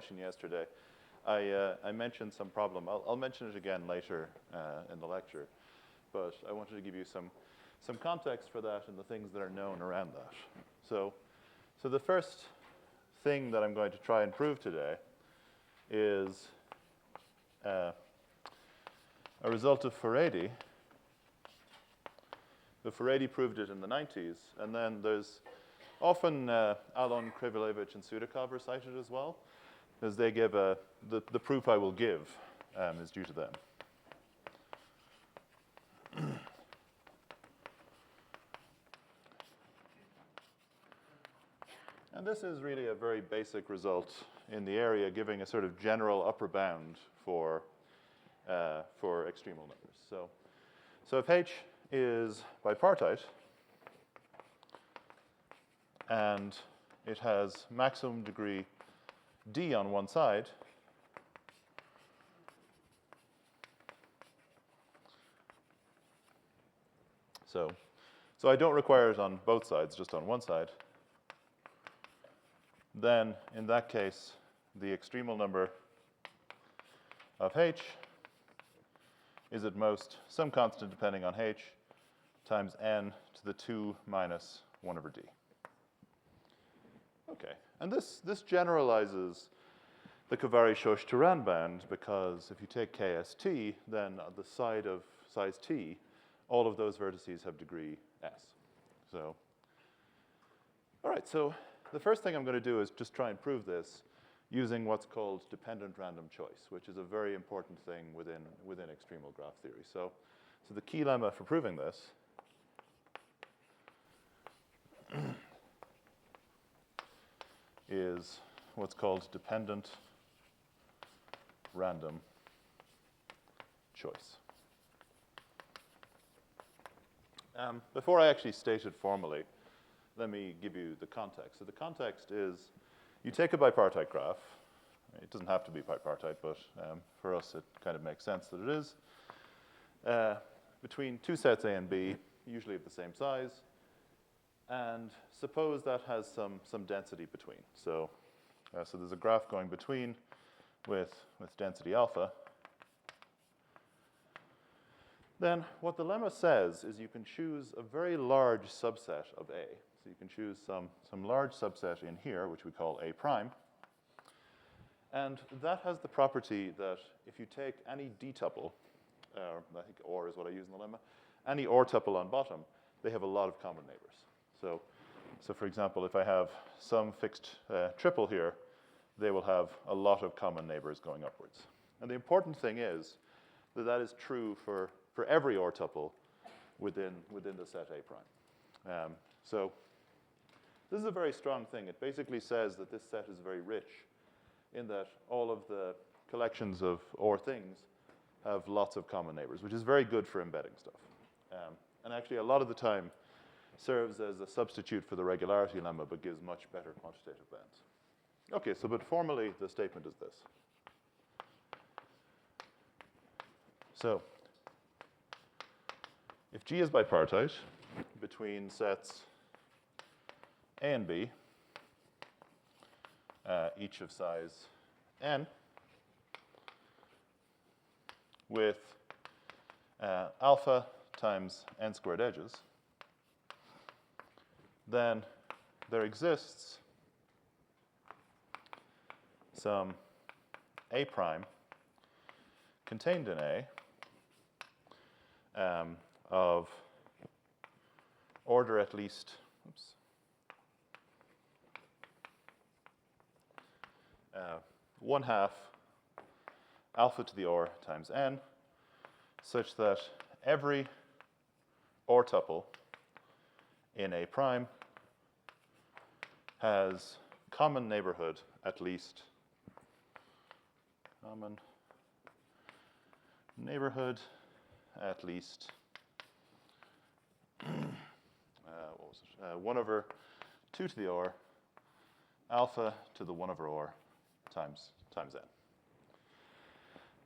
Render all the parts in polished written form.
session yesterday, I mentioned some problem. I'll mention it again later in the lecture, but I wanted to give you some context for that and the things that are known around that. So the first thing that I'm going to try and prove today is a result of Furedi. The Furedi proved it in the 90s, and then there's often Alon, Krivolevich, and Sudakov are cited as well, because they give the proof I will give is due to them. And this is really a very basic result in the area, giving a sort of general upper bound for extremal numbers. So if H is bipartite, and it has maximum degree D on one side, so I don't require it on both sides, just on one side, then in that case, the extremal number of H is at most some constant depending on H times n to the 2 minus 1 over D. Okay, and this generalizes the Kavary-Schoch-Turan band, because if you take KST, then on the side of size T, all of those vertices have degree S. So, all right, so the first thing I'm going to do is just try and prove this using what's called dependent random choice, which is a very important thing within extremal graph theory. So the key lemma for proving this is what's called dependent random choice. Before I actually state it formally, let me give you the context. So the context is you take a bipartite graph. It doesn't have to be bipartite, but for us it kind of makes sense that it is. Between two sets A and B, usually of the same size, and suppose that has some density between. So there's a graph going between with density alpha. Then what the lemma says is you can choose a very large subset of A. So you can choose some large subset in here, which we call A prime. And that has the property that if you take any D tuple, I think OR is what I use in the lemma, any OR tuple on bottom, they have a lot of common neighbors. So for example, if I have some fixed triple here, they will have a lot of common neighbors going upwards. And the important thing is that is true for every OR tuple within the set A prime. So this is a very strong thing. It basically says that this set is very rich in that all of the collections of OR things have lots of common neighbors, which is very good for embedding stuff. And actually, a lot of the time serves as a substitute for the regularity lemma, but gives much better quantitative bands. Okay, but formally, the statement is this. So if G is bipartite between sets A and B, each of size n, with alpha times n squared edges, then there exists some A prime contained in A of order at least, 1/2 alpha to the OR times n, such that every OR tuple in A prime has common neighborhood at least common neighborhood at least 1 over 2 to the OR alpha to the 1 over OR times n.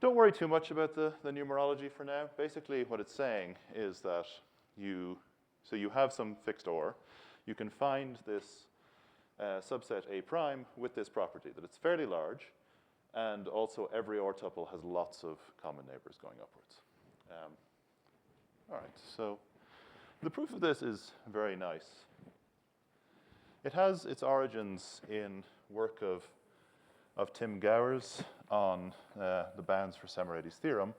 Don't worry too much about the numerology for now. Basically, what it's saying is that you have some fixed OR. You can find this subset A prime with this property, that it's fairly large, And also, every OR tuple has lots of common neighbors going upwards. All right, so the proof of this is very nice. It has its origins in work of Tim Gowers on the bounds for Samoraides' theorem,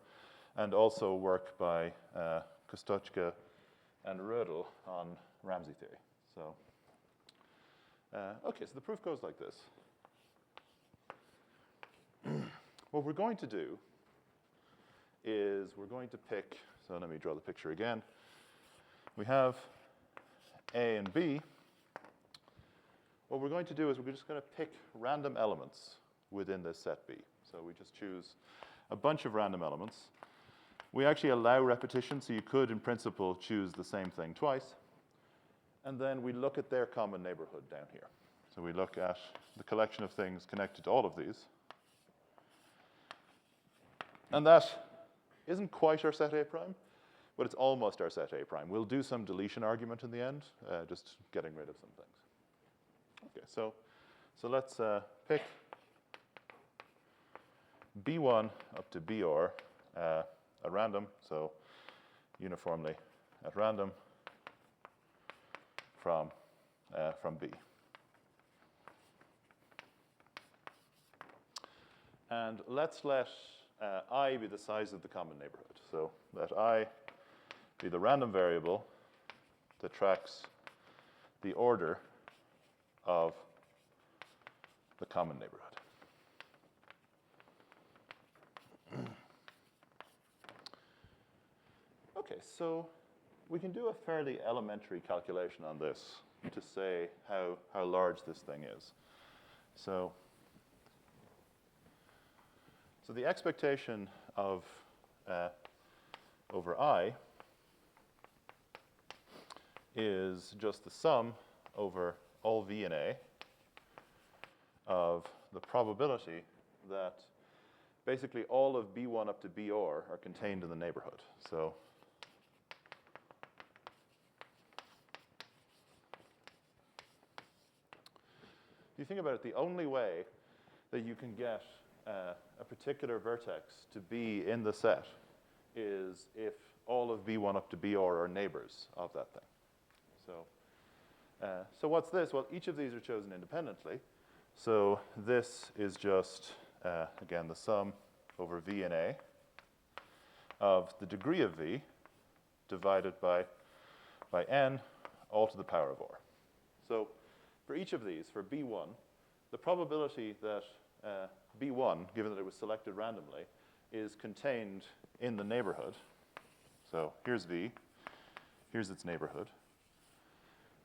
and also work by Kostochka and Rödel on Ramsey theory. So, okay, so the proof goes like this. What we're going to do is we're going to pick, so let me draw the picture again. We have A and B. What we're going to do is we're just going to pick random elements within this set B. So we just choose a bunch of random elements. We actually allow repetition, so you could, in principle, choose the same thing twice. And then we look at their common neighborhood down here. So we look at the collection of things connected to all of these. And that isn't quite our set A prime, but it's almost our set A prime. We'll do some deletion argument in the end, just getting rid of some things. Okay, so let's pick B1 up to BR at random, so uniformly at random from B. And let's let I be the size of the common neighborhood. So let I be the random variable that tracks the order of the common neighborhood. Okay, so we can do a fairly elementary calculation on this to say how large this thing is. So the expectation of over I is just the sum over all V and A of the probability that basically all of B1 up to BR are contained in the neighborhood. So if you think about it, the only way that you can get a particular vertex to be in the set is if all of B1 up to BR are neighbors of that thing. So what's this? Well, each of these are chosen independently. So this is just, again, the sum over V and A of the degree of V divided by n all to the power of R. So for each of these, for B1, the probability that B1, given that it was selected randomly, is contained in the neighborhood. So here's V, here's its neighborhood.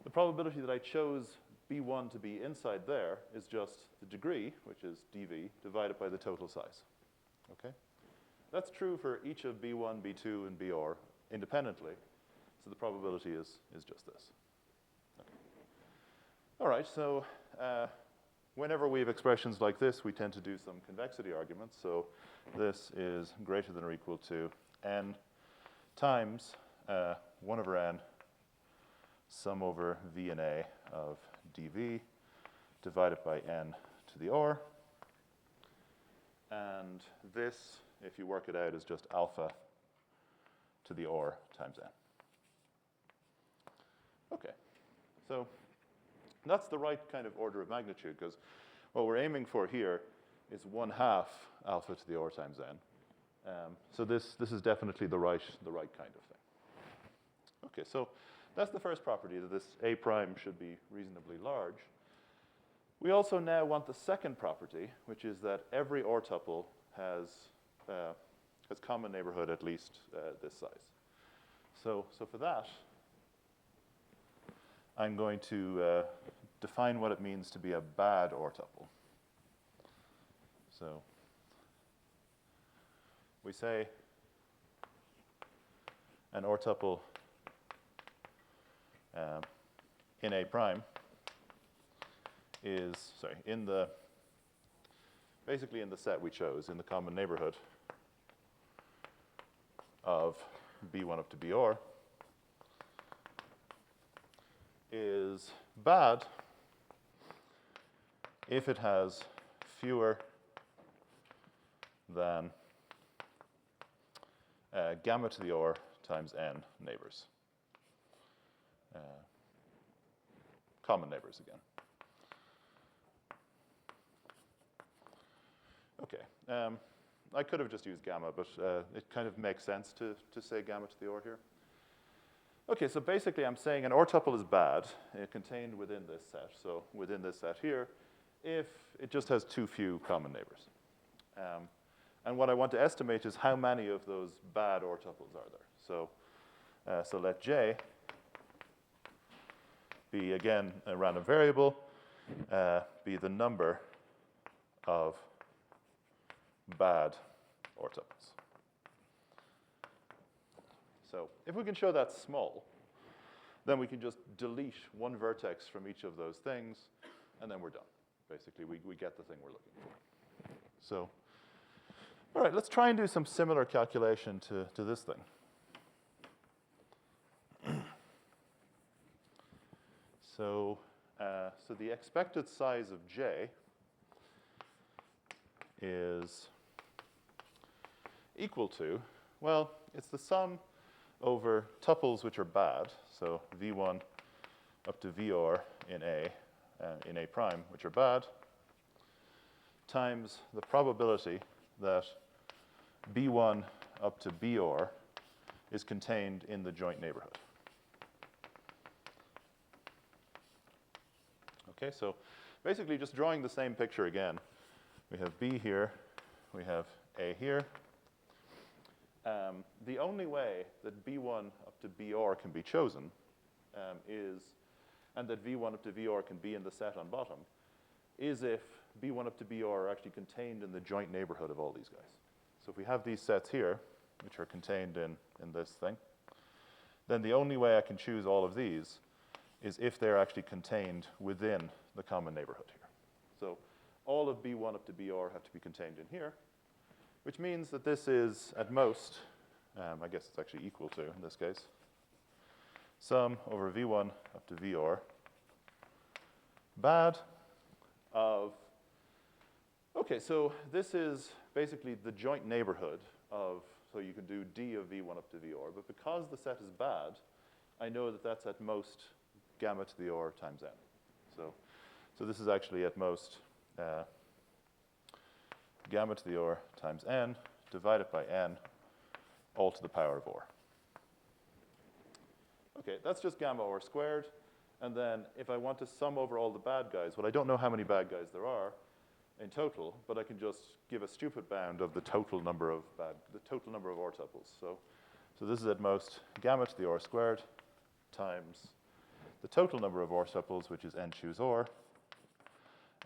The probability that I chose B1 to be inside there is just the degree, which is dV, divided by the total size. Okay? That's true for each of B1, B2, and BR independently. So the probability is just this. Okay. All right, so whenever we have expressions like this, we tend to do some convexity arguments. So this is greater than or equal to n times 1 over n sum over V and A of dV divided by n to the R. And this, if you work it out, is just alpha to the R times n. Okay, so that's the right kind of order of magnitude, because what we're aiming for here is 1/2 alpha to the R times n. So this is definitely the right kind of thing. Okay, so that's the first property, that this A prime should be reasonably large. We also now want the second property, which is that every OR tuple has common neighborhood at least this size. So for that, I'm going to define what it means to be a bad OR tuple. So we say an OR tuple in A prime is, basically in the set we chose, in the common neighborhood of B1 up to BR, is bad if it has fewer than gamma to the or times n neighbors. Common neighbors again. Okay. I could have just used gamma, but it kind of makes sense to say gamma to the or here. Okay, so basically I'm saying an or tuple is bad, contained within this set. So within this set here, if it just has too few common neighbors. And what I want to estimate is how many of those bad or tuples are there. So let J be, again, a random variable, be the number of bad or tuples. So if we can show that small, then we can just delete one vertex from each of those things, and then we're done. Basically, we get the thing we're looking for. So, all right, let's try and do some similar calculation to this thing. So the expected size of J is equal to, well, it's the sum over tuples which are bad, so V1 up to Vor in A prime, which are bad, times the probability that B1 up to Bor is contained in the joint neighborhood. Okay, so basically just drawing the same picture again. We have B here, we have A here. The only way that B1 up to Bor can be chosen and that V1 up to Vor can be in the set on bottom, is if B1 up to Bor are actually contained in the joint neighborhood of all these guys. So if we have these sets here, which are contained in this thing, then the only way I can choose all of these is if they're actually contained within the common neighborhood here. So all of B1 up to Bor have to be contained in here, which means that this is, at most, I guess it's actually equal to, in this case, sum over V1 up to Vor bad of, okay, so this is basically the joint neighborhood of, so you can do D of V1 up to Vor, but because the set is bad, I know that that's at most gamma to the or times n. So this is actually at most gamma to the or times n divided by n all to the power of or. Okay, that's just gamma or squared. And then if I want to sum over all the bad guys, well, I don't know how many bad guys there are in total, but I can just give a stupid bound of the total number of or tuples. So this is at most gamma to the or squared times the total number of or tuples, which is n choose or,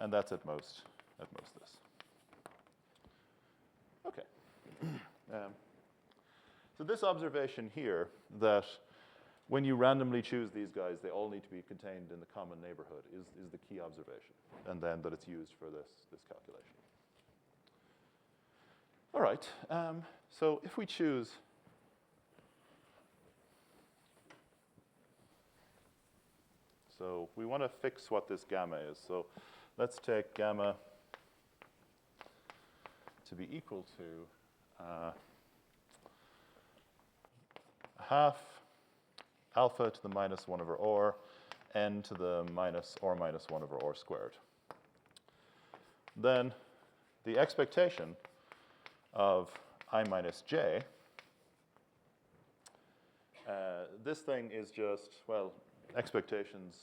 and that's at most this. Okay. So this observation here, that when you randomly choose these guys, they all need to be contained in the common neighborhood, is the key observation, and then that it's used for this calculation. All right, so if we choose so we want to fix what this gamma is. So let's take gamma to be equal to half alpha to the minus 1 over or, n to the minus 1 over or squared. Then the expectation of I minus j, this thing is just, well, expectations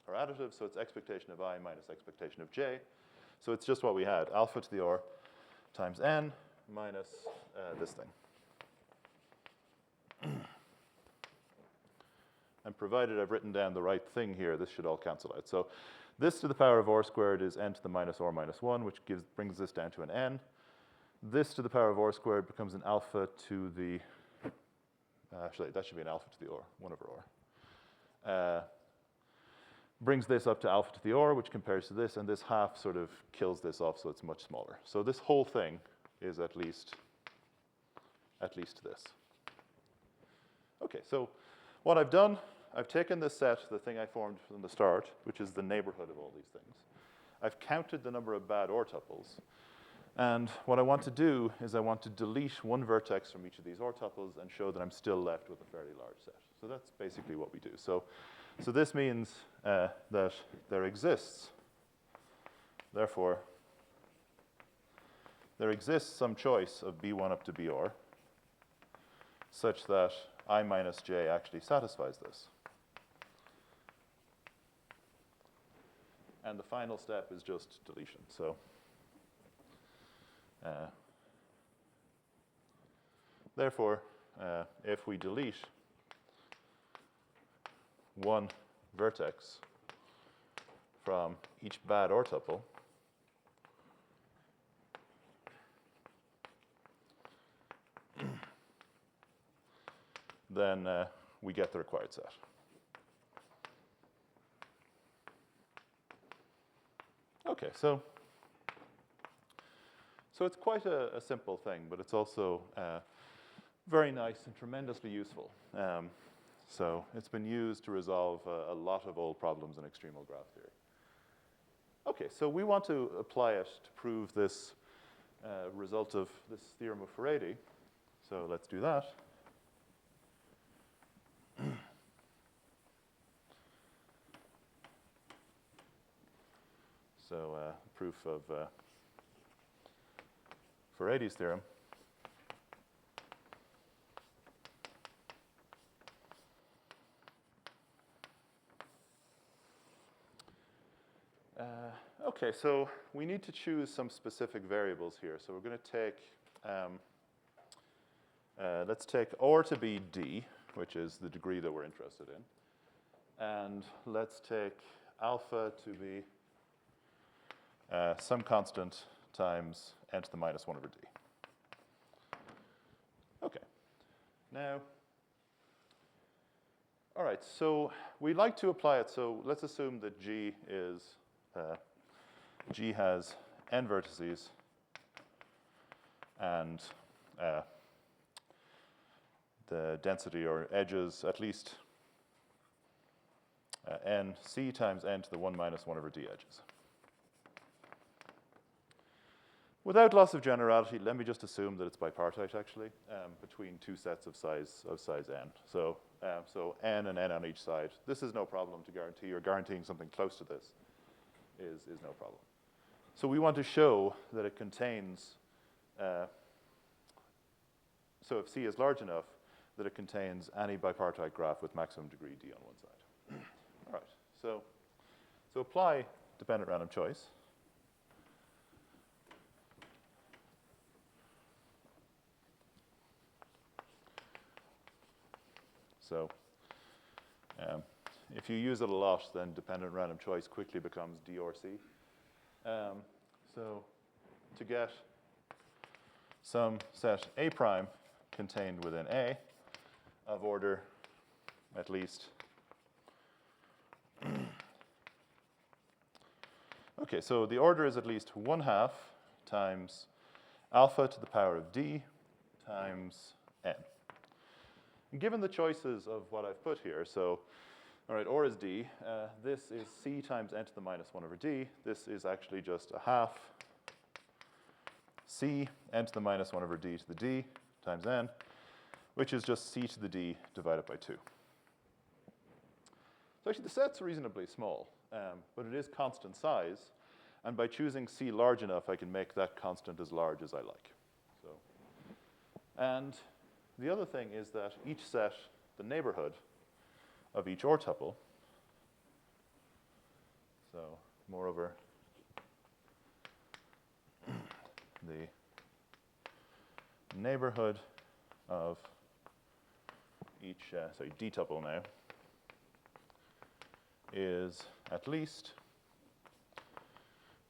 are additive, so it's expectation of I minus expectation of j. So it's just what we had, alpha to the or times n minus this thing. And provided I've written down the right thing here, this should all cancel out. So this to the power of or squared is n to the minus or minus 1, which brings this down to an n. This to the power of or squared becomes an alpha to the, actually, that should be an alpha to the or, 1 over or. Brings this up to alpha to the or, which compares to this, and this half sort of kills this off, so it's much smaller. So this whole thing is at least this. Okay, so what I've done, I've taken this set, the thing I formed from the start, which is the neighborhood of all these things. I've counted the number of bad or tuples, And what I want to do is I want to delete one vertex from each of these ortuples and show that I'm still left with a fairly large set. So that's basically what we do. So this means that there exists, therefore, there exists some choice of B1 up to Br such that I minus j actually satisfies this. And the final step is just deletion. So therefore, if we delete one vertex from each bad ortuple, then we get the required set. Okay, so it's quite a simple thing, but it's also very nice and tremendously useful. So it's been used to resolve a lot of old problems in extremal graph theory. Okay, so we want to apply it to prove this result of this theorem of Faraday. So let's do that. So proof of Faraday's theorem. Okay, so we need to choose some specific variables here. So we're going to take, let's take or to be d, which is the degree that we're interested in. And let's take alpha to be some constant times n to the minus 1 over d. Okay. Now, all right, so we like to apply it. So let's assume that G has n vertices and the density or edges at least C times n to the 1 minus 1 over d edges. Without loss of generality, let me just assume that it's bipartite, actually, between two sets of size n. So n and n on each side. This is no problem to guarantee, or guaranteeing something close to this is no problem. So we want to show that it contains, so if C is large enough, that it contains any bipartite graph with maximum degree d on one side. All right, so apply dependent random choice. So if you use it a lot, then dependent random choice quickly becomes D or C. So to get some set A prime contained within A of order at least. Okay, so the order is at least 1/2 times alpha to the power of D times n. Given the choices of what I've put here, so, all right, or is d, this is c times n to the minus 1 over d. This is actually just 1/2 c n to the minus 1 over d to the d times n, which is just c to the d divided by 2. So actually, the set's reasonably small, but it is constant size. And by choosing c large enough, I can make that constant as large as I like. So, and the other thing is that each set, the neighborhood of each ortuple, so moreover, the neighborhood of each, d tuple now, is at least,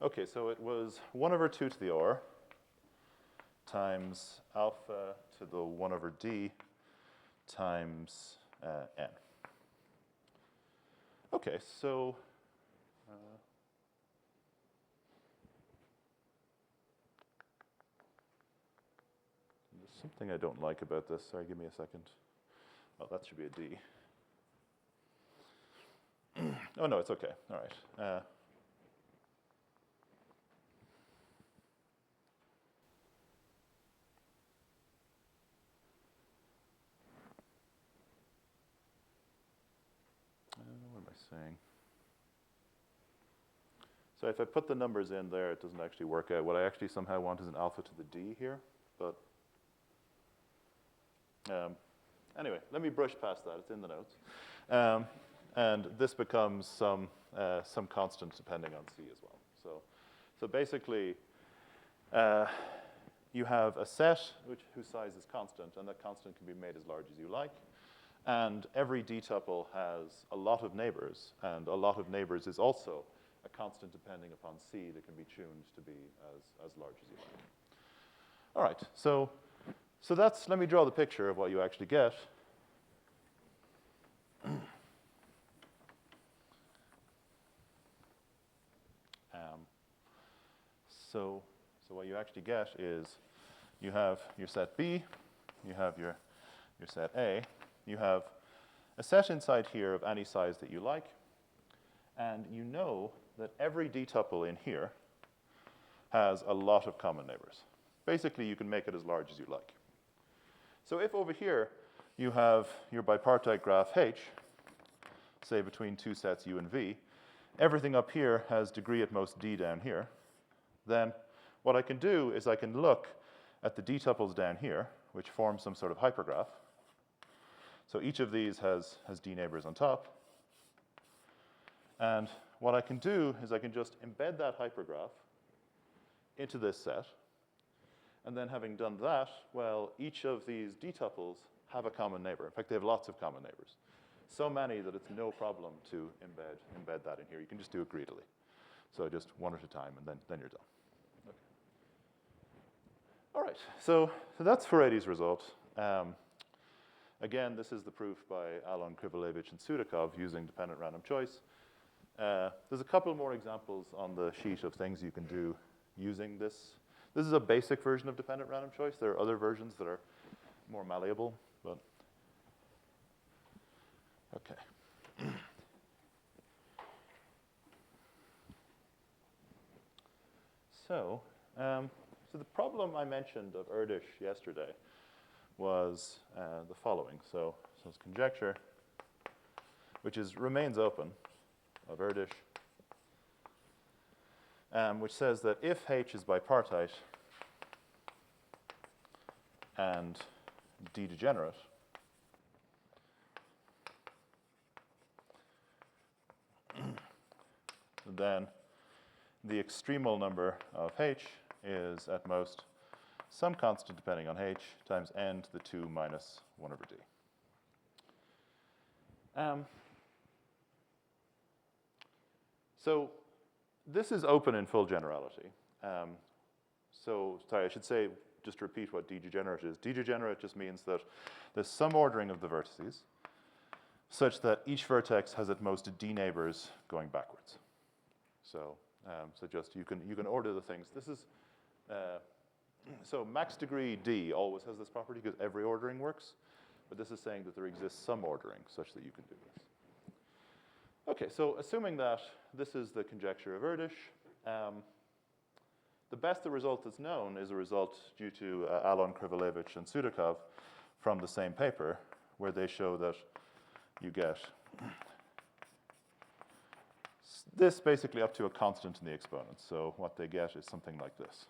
okay, so it was 1 over 2 to the or times alpha to the 1 over d times n. Okay, so there's something I don't like about this. Sorry, give me a second. Oh, that should be a d. Oh, no, it's okay. All right. saying. So if I put the numbers in there, it doesn't actually work out. What I actually somehow want is an alpha to the d here, but anyway, let me brush past that. It's in the notes. And this becomes some constant depending on c as well. So basically, you have a set whose size is constant, and that constant can be made as large as you like. And every d-tuple has a lot of neighbors, and a lot of neighbors is also a constant depending upon c that can be tuned to be as large as you like. All right, so that's, let me draw the picture of what you actually get. So what you actually get is you have your set B, you have your set A, you have a set inside here of any size that you like, and you know that every d-tuple in here has a lot of common neighbors. Basically, you can make it as large as you like. So if over here you have your bipartite graph H, say between two sets U and V, everything up here has degree at most d down here, then what I can do is I can look at the d-tuples down here, which form some sort of hypergraph. So each of these has d neighbors on top. And what I can do is I can just embed that hypergraph into this set. And then having done that, well, each of these d-tuples have a common neighbor. In fact, they have lots of common neighbors. So many that it's no problem to embed that in here. You can just do it greedily. So just one at a time, and then you're done. Okay. All right, so that's Feredy's result. Again, this is the proof by Alon, Krivolevich, and Sudakov using dependent random choice. There's a couple more examples on the sheet of things you can do using this. This is a basic version of dependent random choice. There are other versions that are more malleable, but okay. So the problem I mentioned of Erdős yesterday was the following. So it's conjecture, which remains open, of Erdős, which says that if H is bipartite and D degenerate, then the extremal number of H is at most some constant depending on H times n to the 2 minus 1 over D. So this is open in full generality. Sorry, I should say, just to repeat what D degenerate is. D degenerate just means that there's some ordering of the vertices such that each vertex has at most D neighbors going backwards. So just you can order the things. This is so max degree D always has this property because every ordering works, but this is saying that there exists some ordering such that you can do this. Okay, so assuming that this is the conjecture of Erdős, the best the result that's known is a result due to Alon, Krivolevich, and Sudakov from the same paper, where they show that you get this basically up to a constant in the exponent. So what they get is something like this.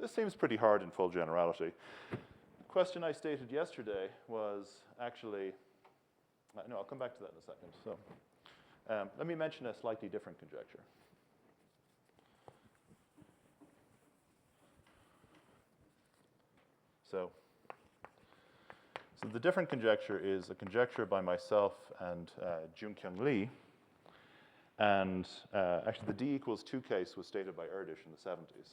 This seems pretty hard in full generality. The question I stated yesterday was actually, no, I'll come back to that in a second. So let me mention a slightly different conjecture. So the different conjecture is a conjecture by myself and Junkyung Lee. And actually, the D equals 2 case was stated by Erdős in the 70s.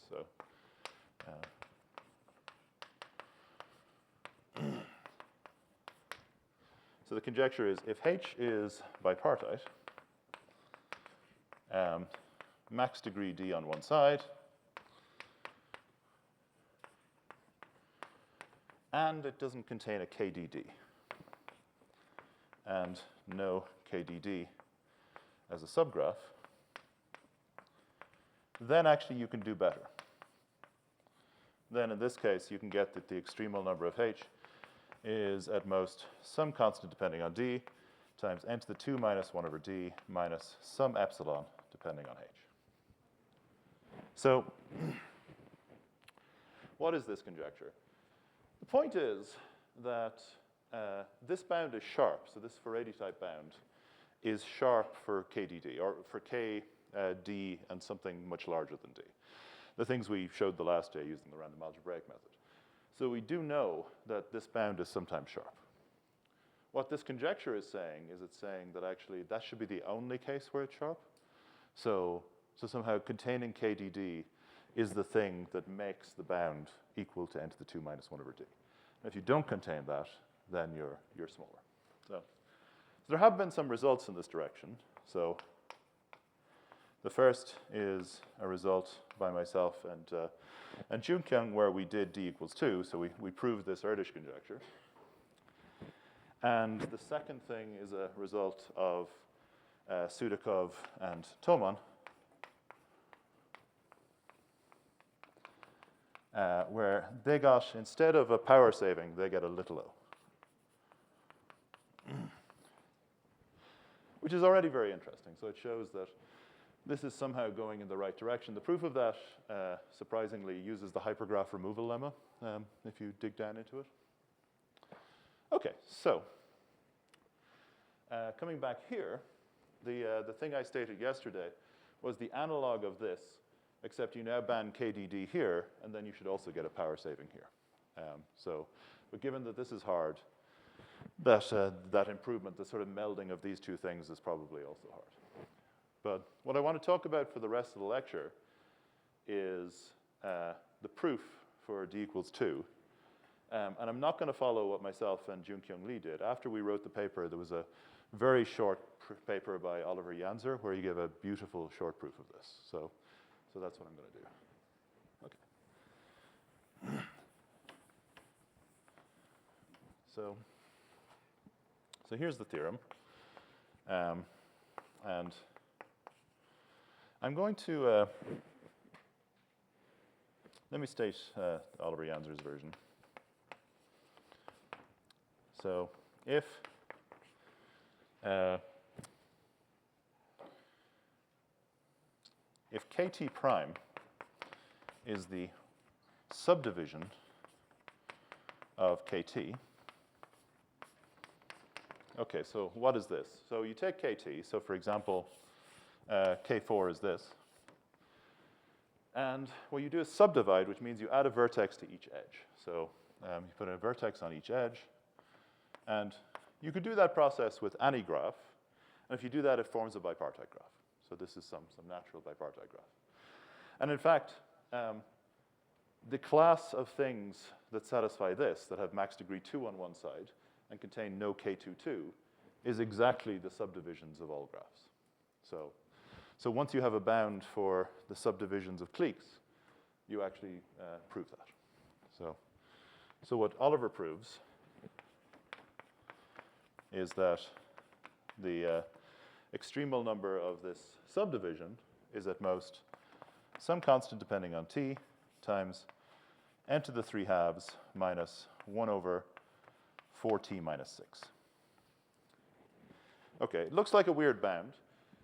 So the conjecture is if H is bipartite, max degree D on one side, and it doesn't contain a KDD, and no KDD as a subgraph, then actually you can do better. Then in this case, you can get that the extremal number of H is at most some constant depending on D times n to the 2 minus 1 over d minus some epsilon, depending on h. So what is this conjecture? The point is that this bound is sharp. So this Faraday type bound is sharp for KDD, or for K, D, and something much larger than D. The things we showed the last day using the random algebraic method. So we do know that this bound is sometimes sharp. What this conjecture is saying is it's saying that actually that should be the only case where it's sharp. So somehow containing KDD is the thing that makes the bound equal to n to the 2 minus 1 over d. And if you don't contain that, then you're smaller. So there have been some results in this direction. So the first is a result by myself and Junkyung where we did d equals 2. So we proved this Erdős conjecture. And the second thing is a result of Sudakov and Toman, where they got, instead of a power saving, they get a little o. Which is already very interesting. So it shows that this is somehow going in the right direction. The proof of that, surprisingly, uses the hypergraph removal lemma, if you dig down into it. Okay, so coming back here, the thing I stated yesterday was the analog of this, except you now ban KDD here, and then you should also get a power saving here. But given that this is hard, that improvement, the sort of melding of these two things is probably also hard. But what I want to talk about for the rest of the lecture is the proof for d equals 2. And I'm not going to follow what myself and Junkyung Lee did. After we wrote the paper, there was a very short paper by Oliver Janzer where he gave a beautiful short proof of this. So that's what I'm going to do. Okay. So here's the theorem. And I'm going to, let me state Oliver Janzer's version. So if KT prime is the subdivision of KT, okay, so what is this? So you take KT, so for example, K4 is this. And what you do is subdivide, which means you add a vertex to each edge. So you put a vertex on each edge. And you could do that process with any graph. And if you do that, it forms a bipartite graph. So this is some natural bipartite graph. And in fact, the class of things that satisfy this, that have max degree 2 on one side and contain no K22, is exactly the subdivisions of all graphs. So once you have a bound for the subdivisions of cliques, you actually prove that. So what Oliver proves is that the extremal number of this subdivision is at most some constant depending on t times n to the 3 halves minus 1 over 4t minus 6. Okay, it looks like a weird bound,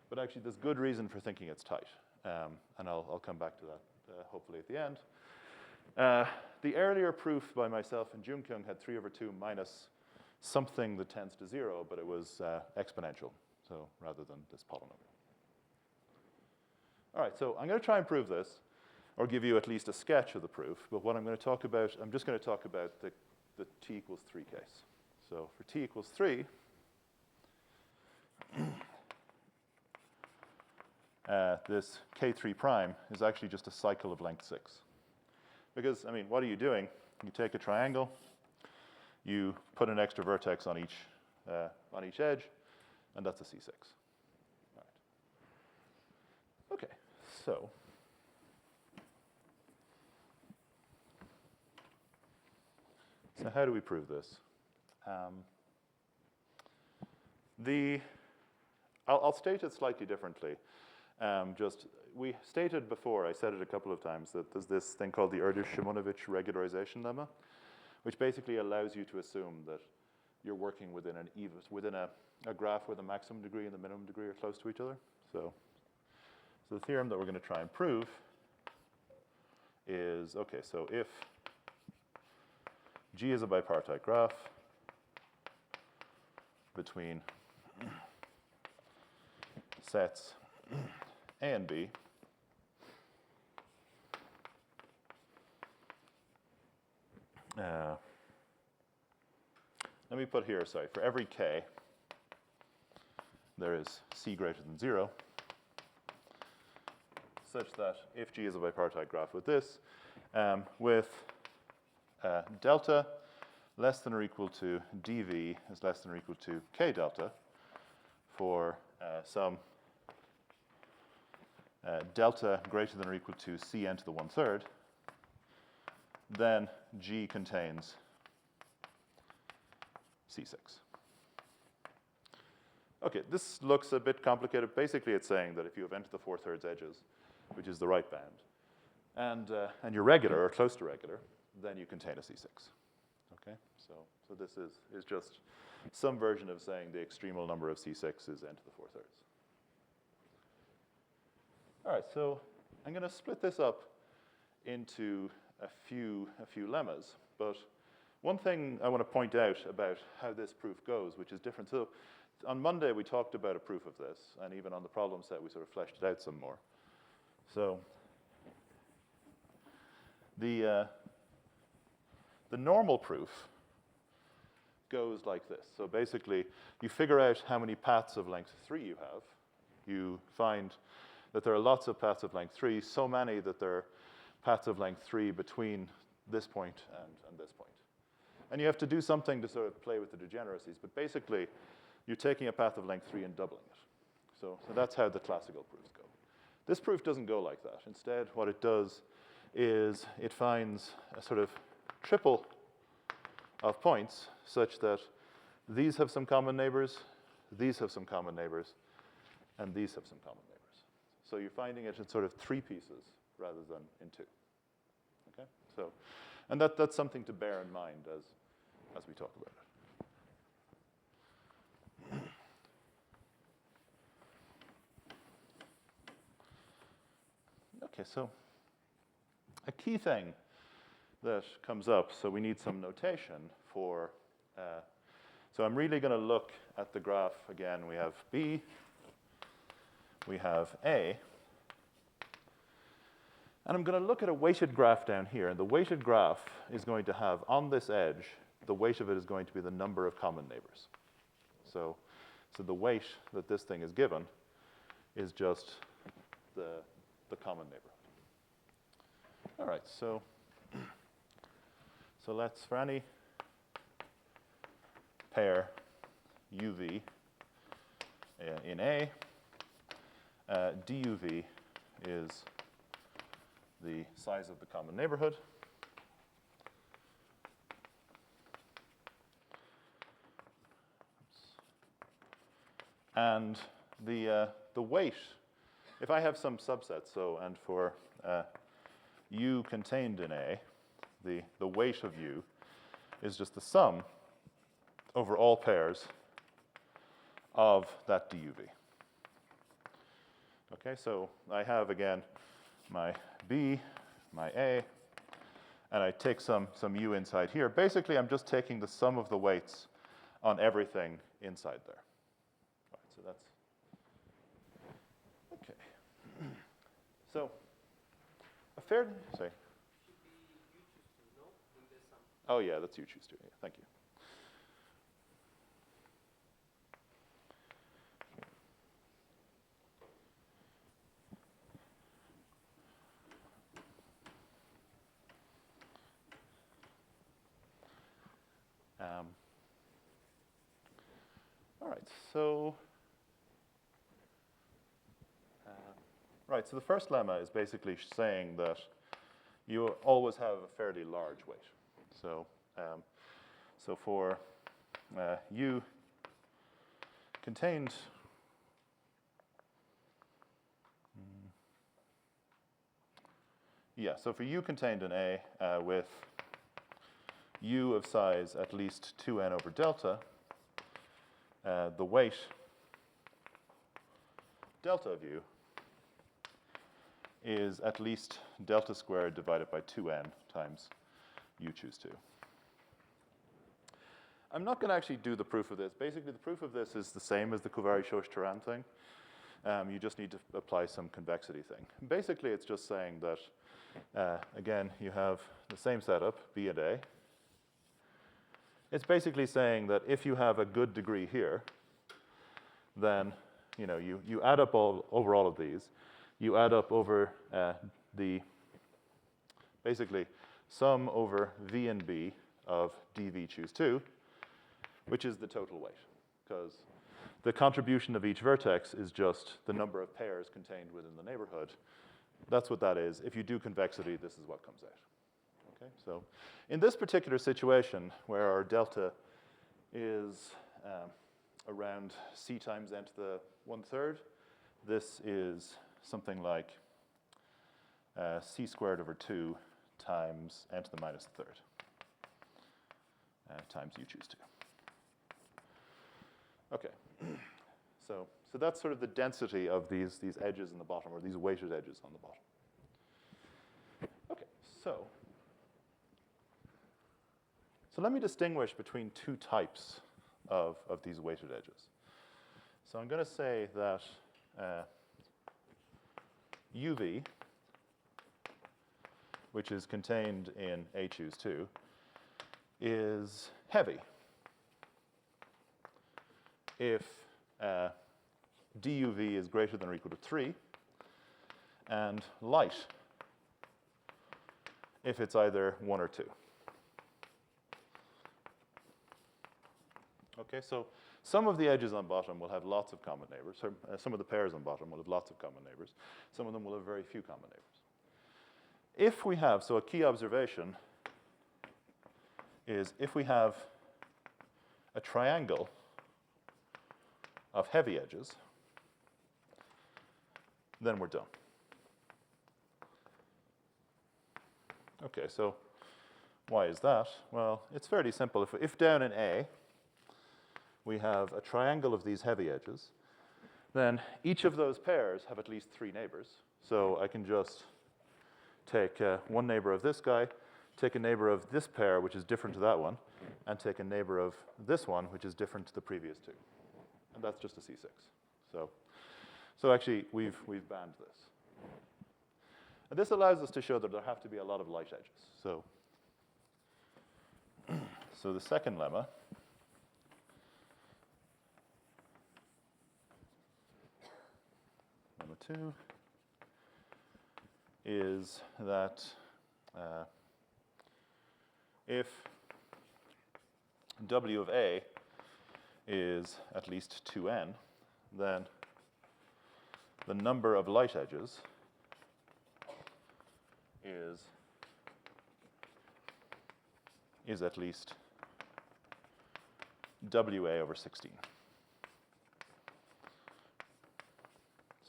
but actually there's good reason for thinking it's tight. And I'll come back to that hopefully at the end. The earlier proof by myself and Junkyung had 3 over 2 minus something that tends to 0, but it was exponential, so rather than this polynomial. All right, so I'm going to try and prove this, or give you at least a sketch of the proof. But what I'm going to talk about, I'm just going to talk about the t equals 3 case. So for t equals 3, this K3 prime is actually just a cycle of length 6. Because, I mean, what are you doing? You take a triangle, you put an extra vertex on each edge, and that's a C6. All right. Okay, so how do we prove this? I'll state it slightly differently. We stated before, I said it a couple of times, that there's this thing called the Erdős-Simonovich regularization lemma, which basically allows you to assume that you're working within a graph where the maximum degree and the minimum degree are close to each other. So the theorem that we're going to try and prove is, okay, so if G is a bipartite graph between sets A and B, let me put here, sorry, for every k, there is c greater than 0, such that if G is a bipartite graph with this, with delta less than or equal to dv is less than or equal to k delta for some delta greater than or equal to cn to the 1/3, then G contains C6. Okay, this looks a bit complicated. Basically, it's saying that if you have n to the 4/3 edges, which is the right band, and you're regular or close to regular, then you contain a C6. Okay, so this is just some version of saying the extremal number of C6 is n to the 4/3. All right, so I'm going to split this up into a few lemmas, but one thing I want to point out about how this proof goes, which is different. So on Monday, we talked about a proof of this, and even on the problem set, we sort of fleshed it out some more. So the normal proof goes like this. So basically, you figure out how many paths of length 3 you have. You find that there are lots of paths of length 3, so many that there are paths of length 3 between this point and this point. And you have to do something to sort of play with the degeneracies, but basically, you're taking a path of length 3 and doubling it. So that's how the classical proofs go. This proof doesn't go like that. Instead, what it does is it finds a sort of triple of points such that these have some common neighbors, these have some common neighbors, and these have some common neighbors. So you're finding it in sort of 3 pieces rather than in 2. Okay? So, and that's something to bear in mind as we talk about it. Okay, so a key thing that comes up, so we need some notation for, so I'm really going to look at the graph again. We have B, we have A, and I'm going to look at a weighted graph down here, and the weighted graph is going to have, on this edge, the weight of it is going to be the number of common neighbors. So the weight that this thing is given is just the common neighborhood. All right, so let's, for any pair UV in A, DUV is the size of the common neighborhood. And the weight, if I have some subset, so, and for U contained in A, the weight of U is just the sum over all pairs of that DUV. Okay, so I have, again, my B, my A, and I take some U inside here. Basically, I'm just taking the sum of the weights on everything inside there. All right, so that's, okay. So, a fair, sorry. Oh, yeah, that's you choose to. Yeah, thank you. All right, so so the first lemma is basically saying that you always have a fairly large weight. So, so for U contained, so for U contained in A with U of size at least 2n over delta, the weight delta of u is at least delta squared divided by 2n times u choose 2. I'm not going to actually do the proof of this. Basically, the proof of this is the same as the Kováry-Sós-Taran thing. You just need to apply some convexity thing. Basically, it's just saying that, again, you have the same setup, B and A. It's basically saying that if you have a good degree here, then you add up over all of these. You add up over basically sum over V and B of dV choose 2, which is the total weight, because the contribution of each vertex is just the number of pairs contained within the neighborhood. That's what that is. If you do convexity, this is what comes out. Okay, so in this particular situation, where our delta is around c times n to the 1/3, this is something like c squared over 2 times n to the minus 1/3 times u choose 2. Okay, so that's sort of the density of these edges in the bottom, or these weighted edges on the bottom. Okay, so let me distinguish between two types of these weighted edges. So I'm going to say that UV, which is contained in A choose 2, is heavy if DUV is greater than or equal to 3, and light if it's either 1 or 2. Okay, so some of the edges on bottom will have lots of common neighbors. Some of the pairs on bottom will have lots of common neighbors. Some of them will have very few common neighbors. If we have, so a key observation is if we have a triangle of heavy edges, then we're done. Okay, so why is that? Well, it's fairly simple. If down in A, we have a triangle of these heavy edges, then each of those pairs have at least 3 neighbors. So I can just take one neighbor of this guy, take a neighbor of this pair, which is different to that one, and take a neighbor of this one, which is different to the previous 2. And that's just a C6. So actually, we've banned this. And this allows us to show that there have to be a lot of light edges. So the second lemma Lemma 2 is that if W of A is at least 2n, then the number of light edges is at least WA over 16.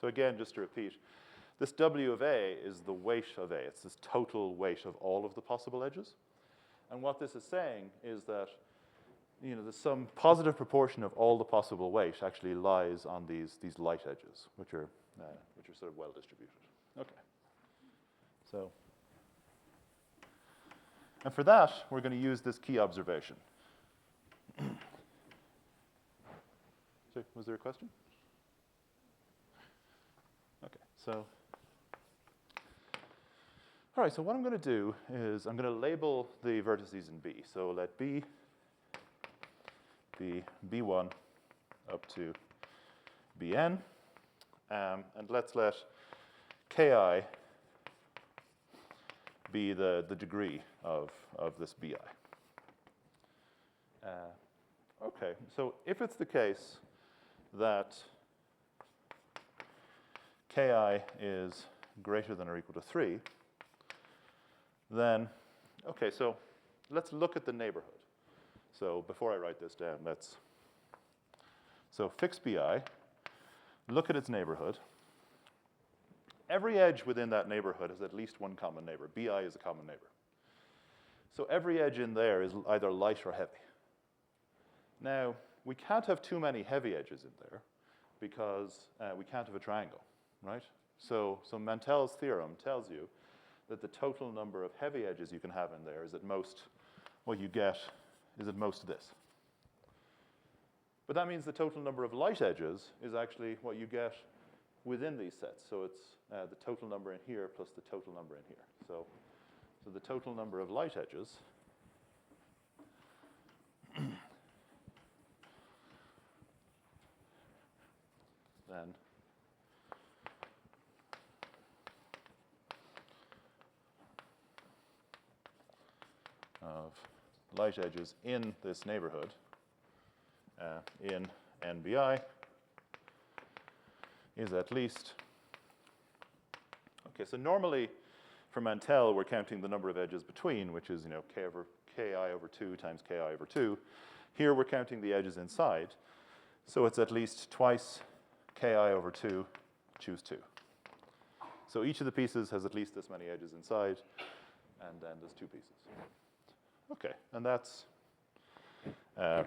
So again, just to repeat, this W of A is the weight of A. It's this total weight of all of the possible edges. And what this is saying is that there's some positive proportion of all the possible weight actually lies on these light edges, which are sort of well distributed. Okay. So, and for that, we're going to use this key observation. So, was there a question? Okay, so, all right, so what I'm going to do is I'm going to label the vertices in B. So let B be B1 up to Bn, and let's let Ki be the degree of this Bi. Okay, so if it's the case that Ki is greater than or equal to 3, then, okay, so let's look at the neighborhood. So before I write this down, so fix Bi, look at its neighborhood. Every edge within that neighborhood has at least one common neighbor. Bi is a common neighbor. So every edge in there is either light or heavy. Now, we can't have too many heavy edges in there because we can't have a triangle, right? So Mantel's theorem tells you that the total number of heavy edges you can have in there is at most, what you get is at most this. But that means the total number of light edges is actually what you get within these sets. So it's the total number in here plus the total number in here. So the total number of light edges then of light edges in this neighborhood in NBI is at least, okay, so normally for Mantel we're counting the number of edges between, which is, ki over 2 times ki over 2. Here we're counting the edges inside, so it's at least twice ki over 2, choose 2. So each of the pieces has at least this many edges inside, and then there's 2 pieces. Okay, and that's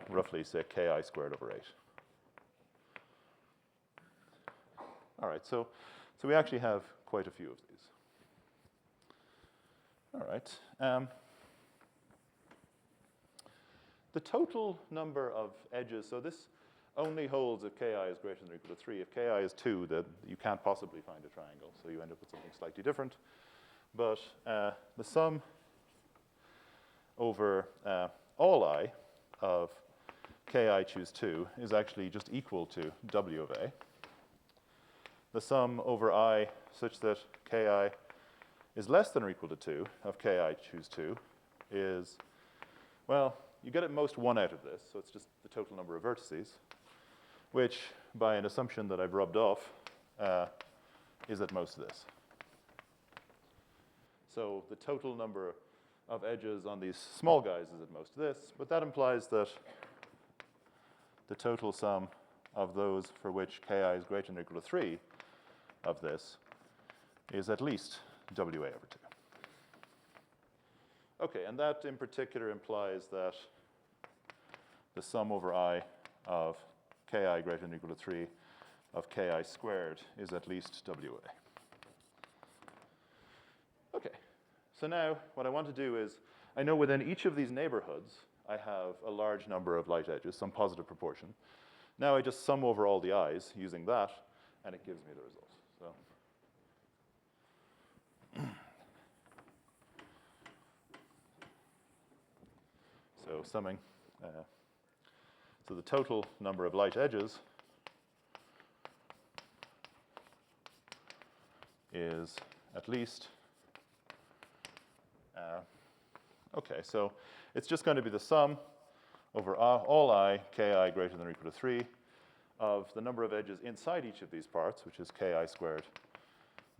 roughly, say, ki squared over 8. All right, so we actually have quite a few of these. All right. The total number of edges, so this only holds if ki is greater than or equal to 3. If ki is 2, then you can't possibly find a triangle, so you end up with something slightly different. But the sum over all I of ki choose 2 is actually just equal to w of a. The sum over I such that ki is less than or equal to 2 of ki choose 2 is, well, you get at most 1 out of this, so it's just the total number of vertices, which, by an assumption that I've rubbed off, is at most this. So the total number of edges on these small guys is at most this, but that implies that the total sum of those for which ki is greater than or equal to 3 of this is at least wa over 2. Okay, and that in particular implies that the sum over I of ki greater than or equal to 3 of ki squared is at least wa. Okay, so now what I want to do is, I know within each of these neighborhoods I have a large number of light edges, some positive proportion. Now I just sum over all the i's using that, and it gives me the result. So summing, so the total number of light edges is at least, okay, so it's just going to be the sum over all I, ki greater than or equal to 3, of the number of edges inside each of these parts, which is ki squared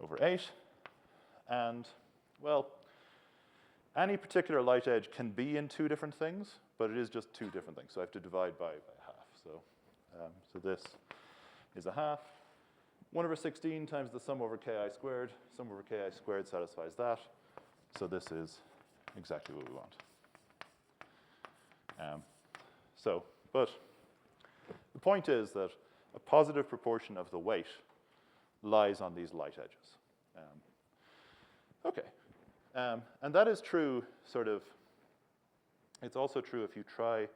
over 8. And, well, any particular light edge can be in 2 different things, but it is just 2 different things. So I have to divide by half. So this is a half. 1 over 16 times the sum over ki squared. Sum over ki squared satisfies that. So this is exactly what we want. But the point is that a positive proportion of the weight lies on these light edges. Okay. And that is true, sort of, it's also true if you try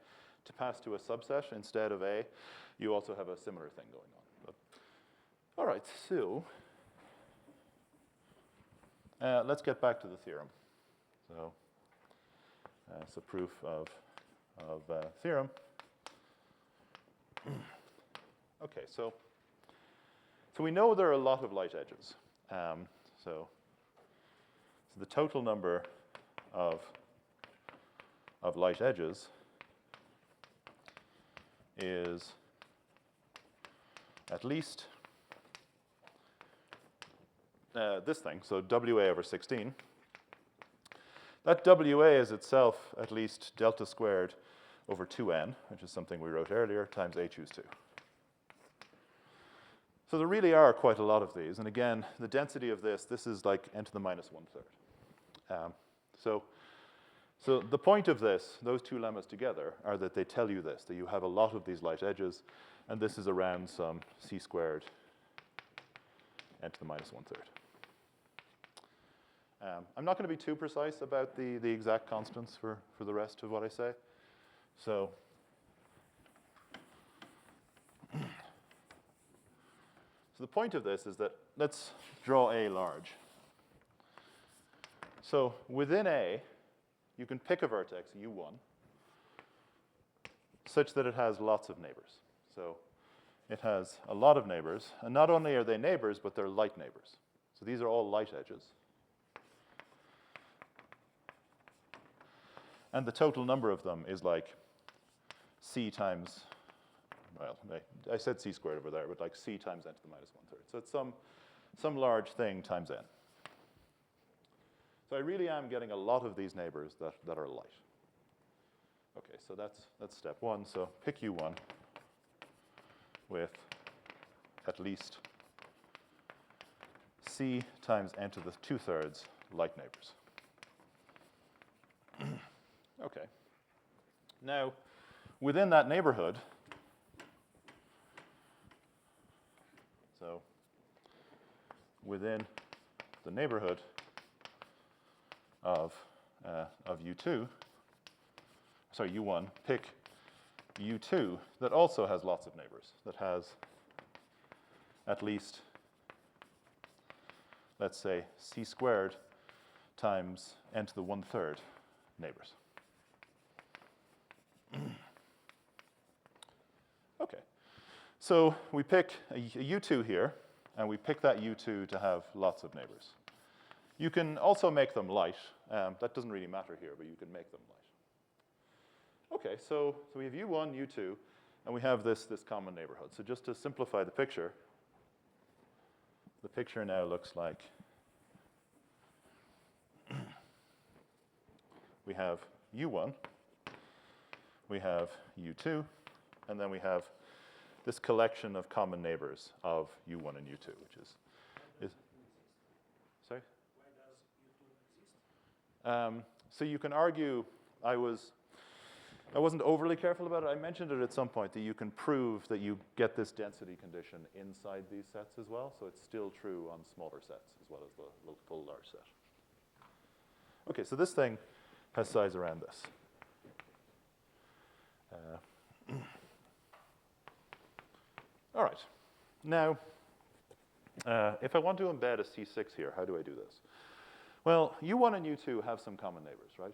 to pass to a subset instead of A, you also have a similar thing going on. But, all right, so let's get back to the theorem. So it's a proof of theorem. Okay, so we know there are a lot of light edges. So the total number of light edges is at least this thing, so WA over 16. That WA is itself at least delta squared over 2n, which is something we wrote earlier, times A choose 2. So there really are quite a lot of these. And again, the density of this is like n to the minus 1/3. So the point of this, those two lemmas together, are that they tell you this, that you have a lot of these light edges, and this is around some c squared n to the minus 1/3. I'm not going to be too precise about the exact constants for the rest of what I say. So the point of this is that let's draw A large. So within A, you can pick a vertex, U1, such that it has lots of neighbors. So it has a lot of neighbors, and not only are they neighbors, but they're light neighbors. So these are all light edges. And the total number of them is like c times, well, I said c squared over there, but like c times n to the minus 1/3. So it's some large thing times n. So I really am getting a lot of these neighbors that are light. Okay, so that's step one. So pick U1 with at least c times n to the 2/3 light neighbors. Okay. Now, within that neighborhood, so within the neighborhood of U2, sorry, U1, pick U2 that also has lots of neighbors, that has at least, let's say, c squared times n to the 1/3 neighbors. Okay, so we pick a U2 here, and we pick that U2 to have lots of neighbors. You can also make them light. That doesn't really matter here, but you can make them light. Okay, so we have U1, U2, and we have this common neighborhood. So just to simplify the picture now looks like we have U1, we have U2, and then we have this collection of common neighbors of U1 and U2, which is sorry? Why does U2 exist? So you can argue, I wasn't overly careful about it. I mentioned it at some point that you can prove that you get this density condition inside these sets as well, so it's still true on smaller sets as well as the full large set. Okay, so this thing has size around this. All right. Now, if I want to embed a C6 here, how do I do this? Well, U1 and U2 have some common neighbors, right?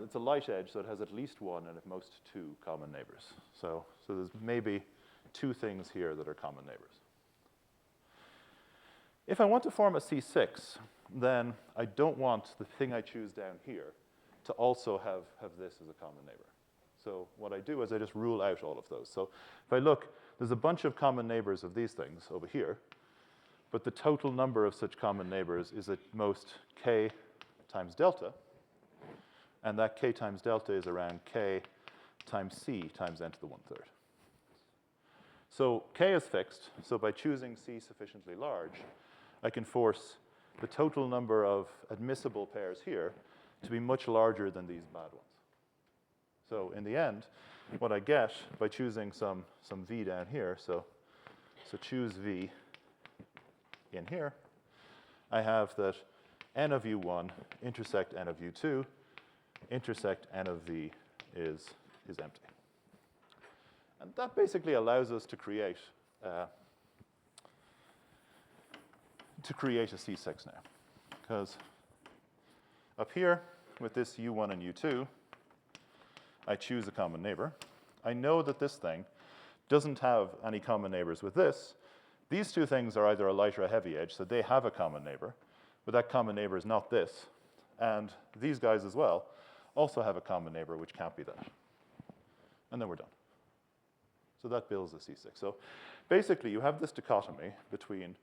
It's a light edge, so it has at least one and at most two common neighbors. So there's maybe two things here that are common neighbors. If I want to form a C6, then I don't want the thing I choose down here to also have this as a common neighbor. So what I do is I just rule out all of those. So if I look, there's a bunch of common neighbors of these things over here, but the total number of such common neighbors is at most k times delta, and that k times delta is around k times c times n to the 1/3. So k is fixed, so by choosing c sufficiently large, I can force the total number of admissible pairs here to be much larger than these bad ones. So in the end, what I get by choosing some v down here, so choose v in here, I have that n of u1 intersect n of u2 intersect n of v is empty. And that basically allows us to create a C6 now. Because up here, with this u1 and u2, I choose a common neighbor. I know that this thing doesn't have any common neighbors with this. These two things are either a light or a heavy edge, so they have a common neighbor, but that common neighbor is not this. And these guys as well also have a common neighbor, which can't be that. And then we're done. So that builds the C6. So basically, you have this dichotomy between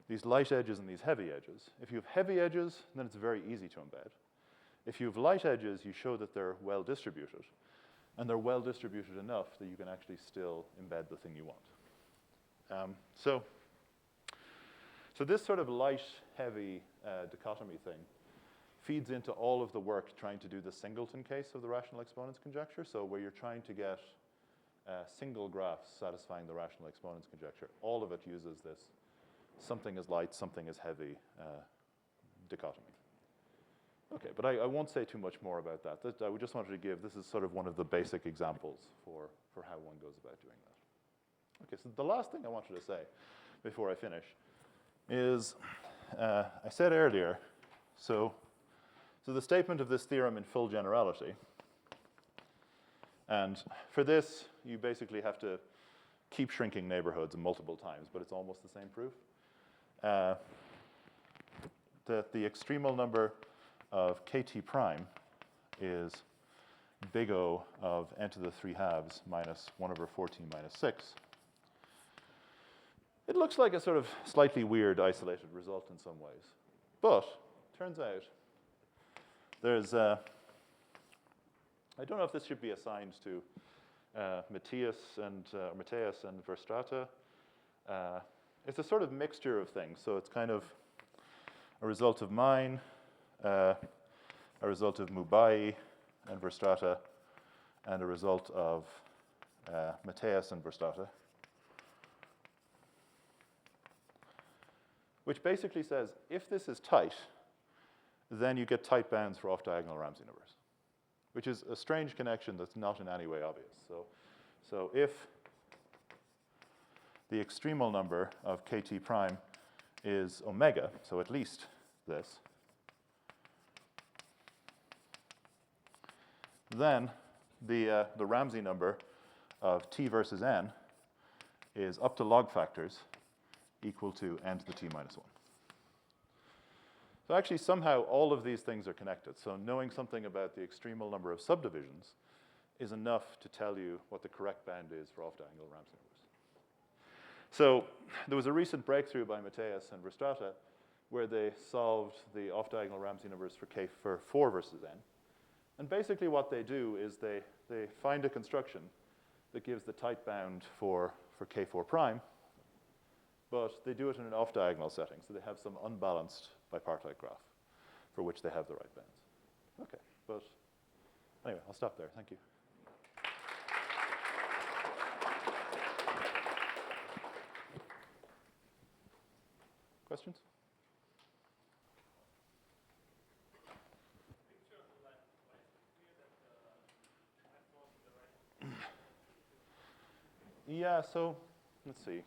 these light edges and these heavy edges. If you have heavy edges, then it's very easy to embed. If you have light edges, you show that they're well distributed, and they're well distributed enough that you can actually still embed the thing you want. So this sort of light-heavy dichotomy thing feeds into all of the work trying to do the singleton case of the rational exponents conjecture. So where you're trying to get single graphs satisfying the rational exponents conjecture, all of it uses this something is light, something is heavy dichotomy. Okay, but I won't say too much more about that. I just wanted to give, this is sort of one of the basic examples for how one goes about doing that. Okay, so the last thing I wanted to say before I finish is, I said earlier, so the statement of this theorem in full generality, and for this, you basically have to keep shrinking neighborhoods multiple times, but it's almost the same proof. That the extremal number of kt prime is big O of n to the 3/2 minus 1/14 minus 6. It looks like a sort of slightly weird isolated result in some ways. But turns out there's, I don't know if this should be assigned to Mateus and Verstrate. It's a sort of mixture of things. So it's kind of a result of mine, a result of Mubai and Verstrate, and a result of Mateus and Verstrate, which basically says if this is tight, then you get tight bounds for off-diagonal Ramsey numbers, which is a strange connection that's not in any way obvious. So if the extremal number of kt prime is omega, so at least this, then the Ramsey number of t versus n is up to log factors equal to n to the t minus 1. So actually, somehow, all of these things are connected. So knowing something about the extremal number of subdivisions is enough to tell you what the correct bound is for off-diagonal Ramsey numbers. So there was a recent breakthrough by Mateus and Verstrate where they solved the off-diagonal Ramsey numbers for 4 versus n. And basically what they do is they find a construction that gives the tight bound for k4 prime, but they do it in an off-diagonal setting. So they have some unbalanced bipartite graph for which they have the right bounds. Okay, but anyway, I'll stop there. Thank you. Questions? Yeah, so let's see.